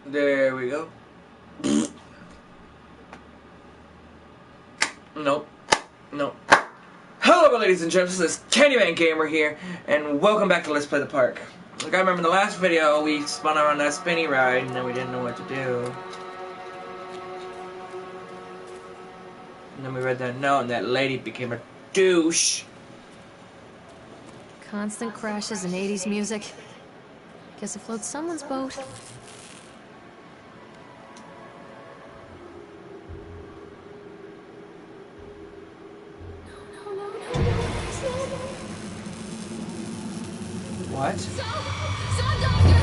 There we go. Nope. Nope. Hello, ladies and gentlemen. This is Candyman Gamer here, and welcome back to Let's Play the Park. Like I remember in the last video, we spun around that spinny ride, and then we didn't know what to do. And then we read that note, and that lady became a douche. Constant crashes and 80s music. Guess it floats someone's boat. What? Stop, doctor!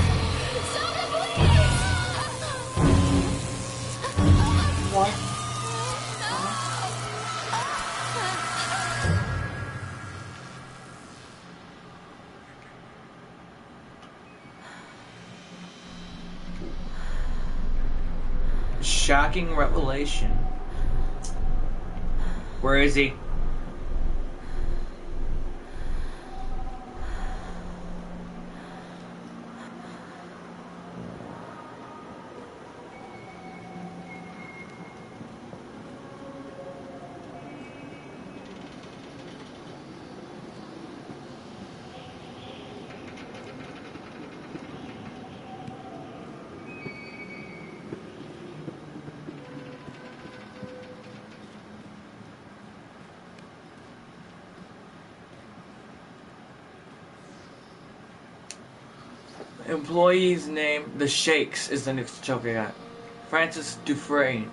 Stop it, please! What? Shocking revelation. Where is he? Employee's name, the Shakes, is the next joke I got. Francis Dufresne.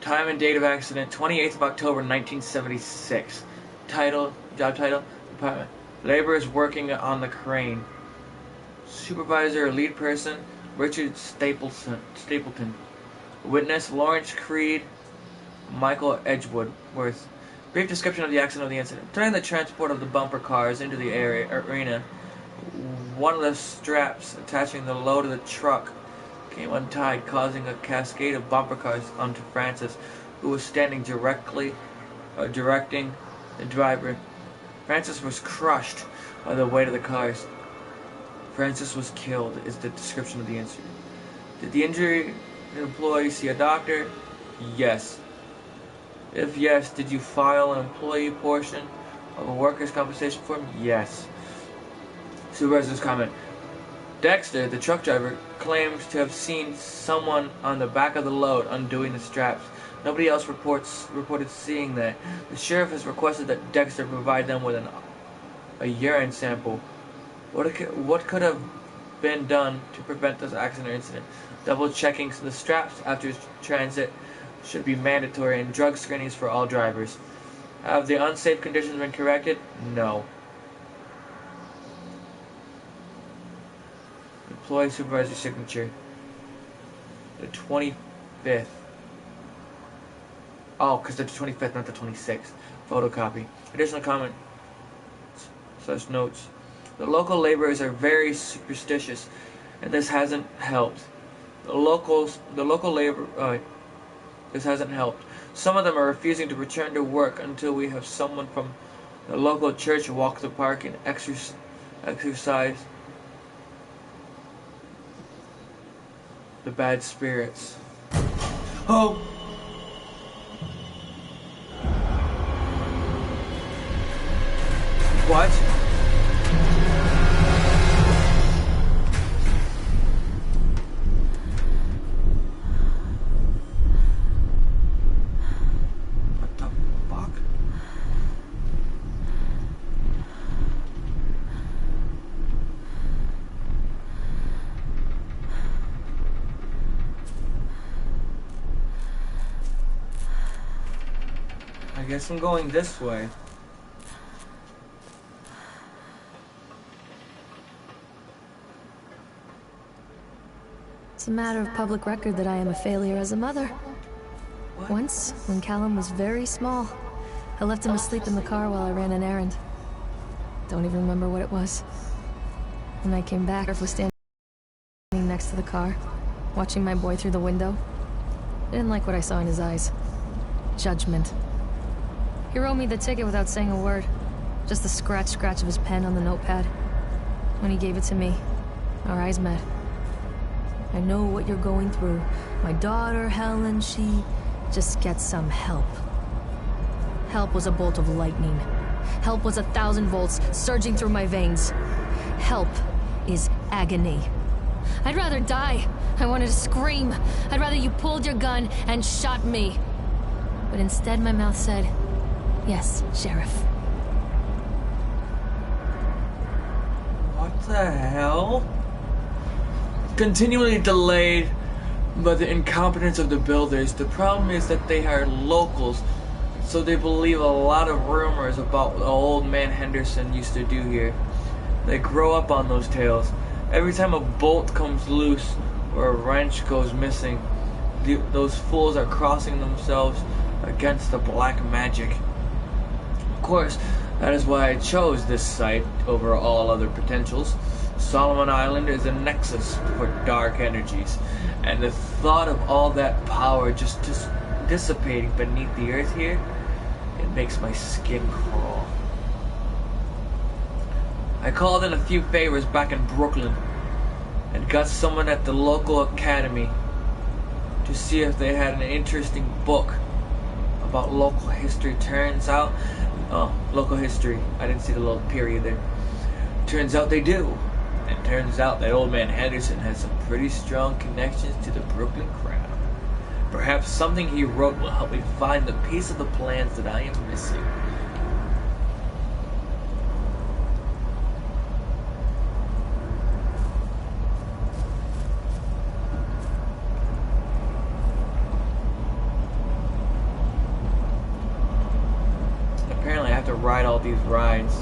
Time and date of accident, 28th of October, 1976. Title, job title, department. Laborers working on the crane. Supervisor or lead person, Richard Stapleton. Witness, Lawrence Creed, Michael Edgeworth. Brief description of the accident of the incident. During the transport of the bumper cars into the arena, one of the straps attaching the load of the truck came untied, causing a cascade of bumper cars onto Francis, who was standing directing the driver. Francis was crushed by the weight of the cars. Francis was killed, is the description of the incident. Did the injured employee see a doctor? Yes. If yes, did you file an employee portion of a workers' compensation form? Yes. Supervisor's comment. Dexter, the truck driver, claims to have seen someone on the back of the load undoing the straps. Nobody else reported seeing that. The sheriff has requested that Dexter provide them with a urine sample. What could have been done to prevent this accident or incident? Double checking the straps after transit should be mandatory, and drug screenings for all drivers. Have the unsafe conditions been corrected? No. Employee supervisor signature. The 25th. Oh, because the 25th, not the 26th. Photocopy. Additional comment. Such notes. The local laborers are very superstitious, and this hasn't helped. This hasn't helped. Some of them are refusing to return to work until we have someone from the local church walk the park and exercise the bad spirits. Oh! What? What the fuck? I guess I'm going this way. It's a matter of public record that I am a failure as a mother. What? Once, when Callum was very small, I left him asleep in the car while I ran an errand. Don't even remember what it was. When I came back, I was standing next to the car, watching my boy through the window. I didn't like what I saw in his eyes. Judgment. He wrote me the ticket without saying a word. Just the scratch of his pen on the notepad. When he gave it to me, our eyes met. I know what you're going through. My daughter, Helen, she just gets some help. Help was a bolt of lightning. Help was 1,000 volts surging through my veins. Help is agony. I'd rather die. I wanted to scream. I'd rather you pulled your gun and shot me. But instead my mouth said, "Yes, Sheriff." What the hell? Continually delayed by the incompetence of the builders. The problem is that they are locals, so they believe a lot of rumors about what old man Henderson used to do here. They grow up on those tales. Every time a bolt comes loose or a wrench goes missing, those fools are crossing themselves against the black magic. Of course, that is why I chose this site over all other potentials. Solomon Island is a nexus for dark energies, and the thought of all that power just dissipating beneath the earth here, it makes my skin crawl. I called in a few favors back in Brooklyn and got someone at the local academy to see if they had an interesting book about local history. Turns out, local history, I didn't see the little period there. Turns out they do. And turns out that old man Henderson has some pretty strong connections to the Brooklyn crowd. Perhaps something he wrote will help me find the piece of the plans that I am missing. Apparently I have to ride all these rides.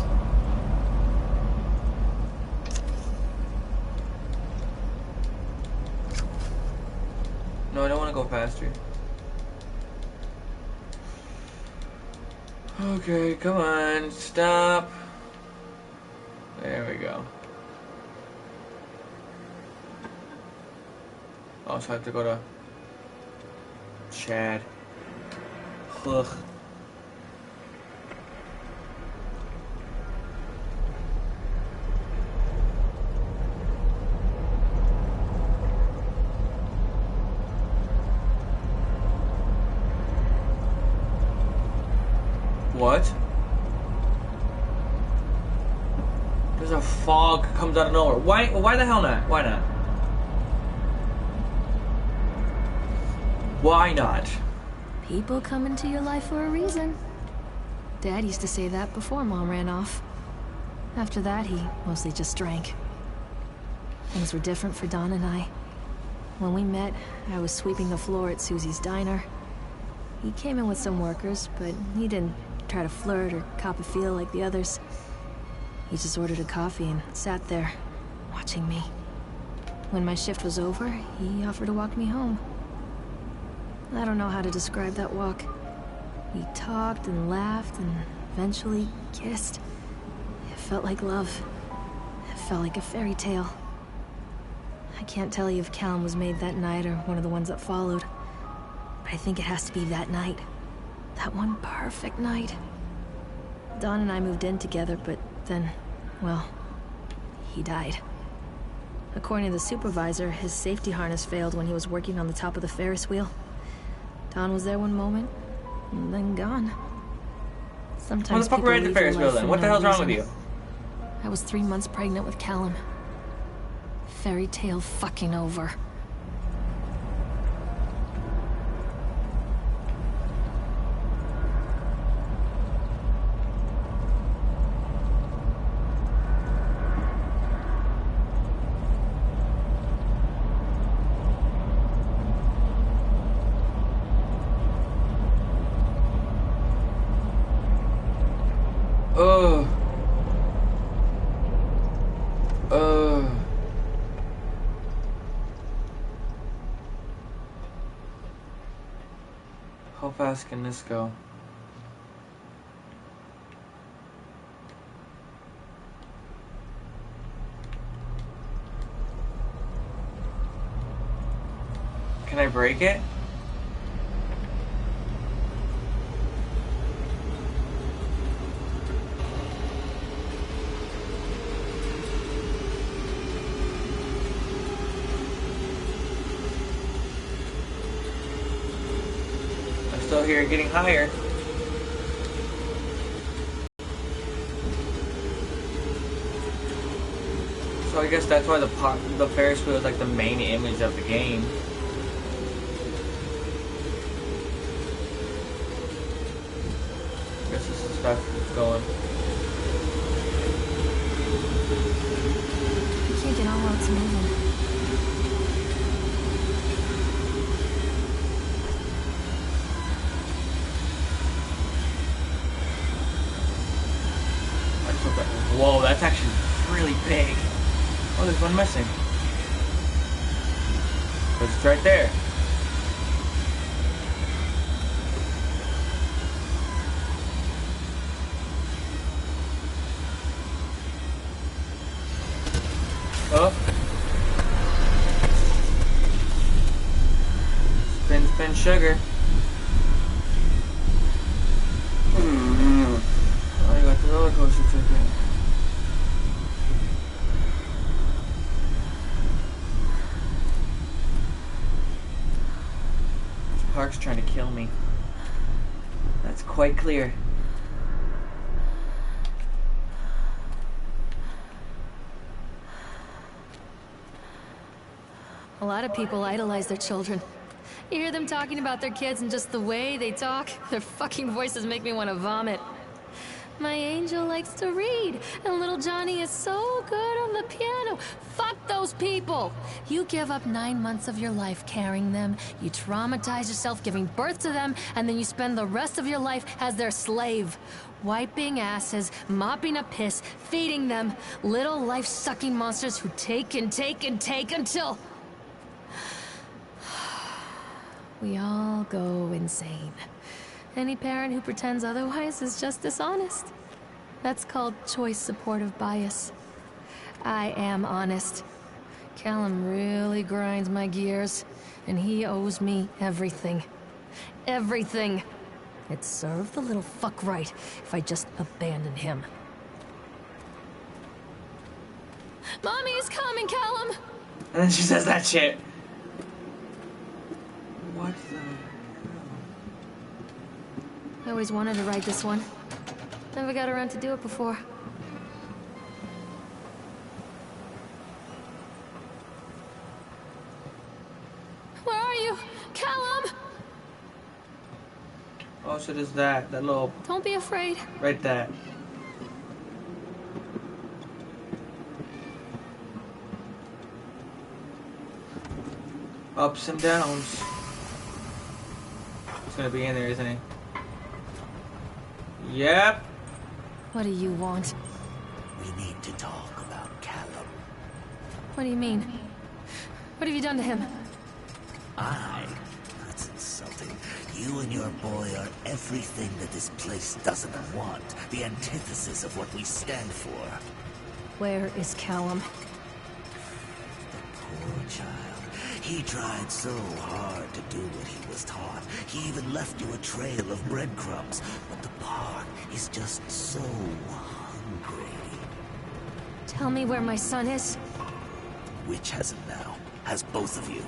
No, I don't want to go faster. Okay, come on, stop. There we go. Also have to go to Chad. Ugh. What? There's a fog comes out of nowhere. Why the hell not? Why not? Why not? People come into your life for a reason. Dad used to say that before Mom ran off. After that, he mostly just drank. Things were different for Don and I. When we met, I was sweeping the floor at Susie's diner. He came in with some workers, but he didn't try to flirt or cop a feel like the others. He just ordered a coffee and sat there, watching me. When my shift was over, he offered to walk me home. I don't know how to describe that walk. We talked and laughed and eventually kissed. It felt like love. It felt like a fairy tale. I can't tell you if Callum was made that night or one of the ones that followed, but I think it has to be that night. That one perfect night. Don and I moved in together, but then, well, he died. According to the supervisor, his safety harness failed when he was working on the top of the Ferris wheel. Don was there one moment, and then gone. Sometimes What the fuck were in the Ferris wheel then? What the hell's wrong with you? I was 3 months pregnant with Callum. Fairy tale fucking over. How fast can this go? Can I break it? still here, getting higher. So I guess that's why the Ferris wheel is like the main image of the game. I guess this is stuff that's going. I can't get on while it's moving. Whoa, that's actually really big. Oh, there's one missing. But it's right there. Oh. Spin, spin, sugar. Oh, you got the roller coaster ticket. Park's trying to kill me. That's quite clear. A lot of people idolize their children. You hear them talking about their kids and just the way they talk, their fucking voices make me want to vomit. My angel likes to read, and little Johnny is so good on the piano. Fuck those people! You give up 9 months of your life carrying them, you traumatize yourself giving birth to them, and then you spend the rest of your life as their slave. Wiping asses, mopping up piss, feeding them. Little life-sucking monsters who take and take and take until... we all go insane. Any parent who pretends otherwise is just dishonest. That's called choice supportive bias. I am honest. Callum really grinds my gears, and he owes me everything. Everything. It'd serve the little fuck right if I just abandoned him. Mommy is coming, Callum! And then she says that shit. What the... I always wanted to ride this one. Never got around to do it before. Where are you? Callum! Oh, so there's that little... Don't be afraid. Right there. Ups and downs. He's gonna be in there, isn't he? Yep. What do you want? We need to talk about Callum. What do you mean? What have you done to him? That's insulting. You and your boy are everything that this place doesn't want. The antithesis of what we stand for. Where is Callum? The poor child. He tried so hard to do what he was taught. He even left you a trail of breadcrumbs. But the park is just so hungry. Tell me where my son is. Which has him now? Has both of you.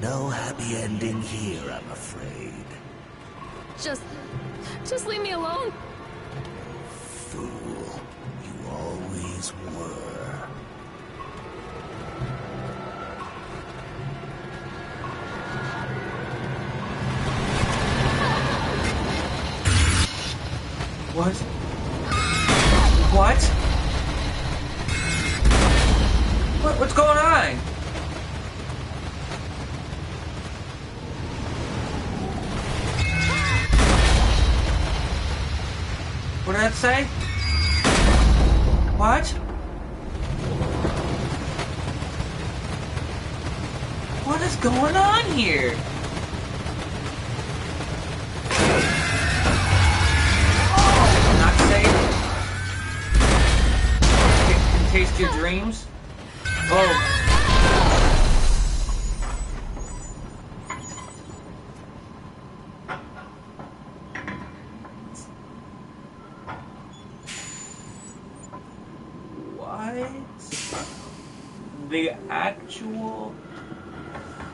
No happy ending here, I'm afraid. Just leave me alone. Fool. You always were. What? What? What's going on? What did that say? What? What is going on here? Taste your dreams? Oh. What? The actual...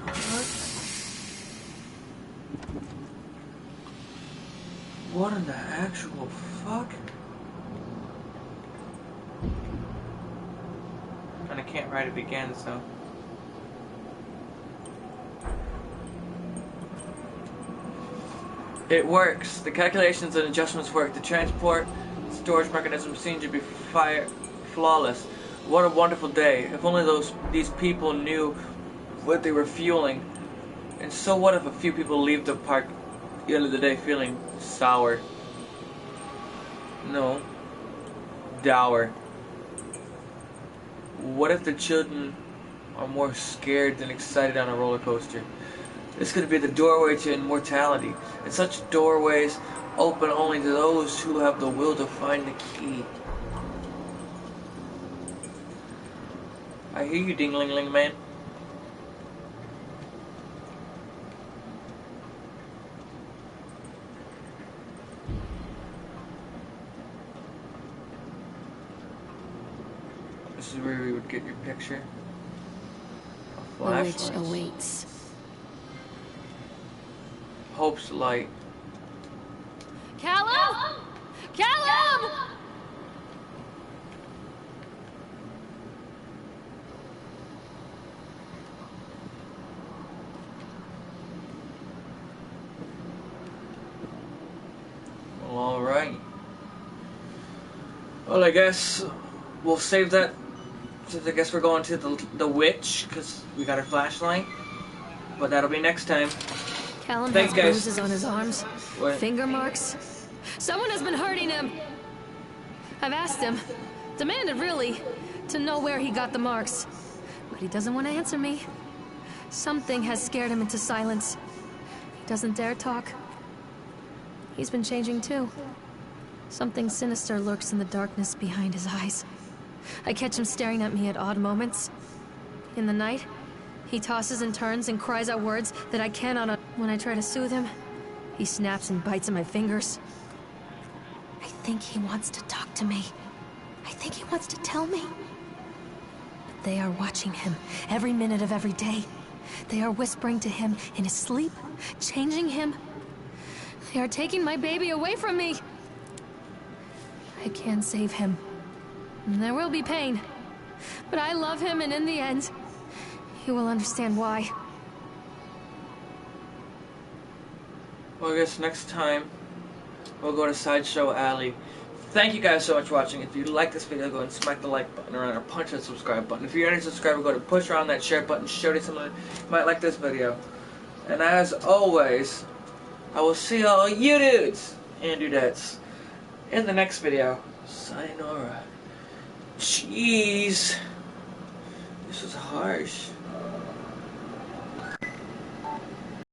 What? What in the actual fuck? And I can't write it again, so. It works. The calculations and adjustments work. The transport storage mechanism seems to be flawless. What a wonderful day. If only these people knew what they were fueling. And so what if a few people leave the park at the end of the day feeling sour? No. Dour. What if the children are more scared than excited on a roller coaster? This could be the doorway to immortality, and such doorways open only to those who have the will to find the key. I hear you, ding-ling-ling man. This is where we would get your picture. A The witch flashlight. awaits. Hope's light. Callum! Callum! Well, alright. Well, I guess we'll save that. Since I guess we're going to the witch, because we got our flashlight. But that'll be next time. Callum Thanks, has guys. bruises on his arms, What? finger marks. Someone has been hurting him. I've asked him, demanded really, to know where he got the marks. But he doesn't want to answer me. Something has scared him into silence. He doesn't dare talk. He's been changing too. Something sinister lurks in the darkness behind his eyes. I catch him staring at me at odd moments. In the night, he tosses and turns and cries out words that I cannot. When I try to soothe him, he snaps and bites at my fingers. I think he wants to talk to me. I think he wants to tell me. But they are watching him every minute of every day. They are whispering to him in his sleep, changing him. They are taking my baby away from me. I can't save him. There will be pain. But I love him, and in the end, he will understand why. Well, I guess next time we'll go to Sideshow Alley. Thank you guys so much for watching. If you like this video, go and smack the like button around or punch that subscribe button. If you're already a subscriber, go to push around that share button. Show someone who might like this video. And as always, I will see all you dudes and dudettes in the next video. Sayonara. Jeez. This was harsh.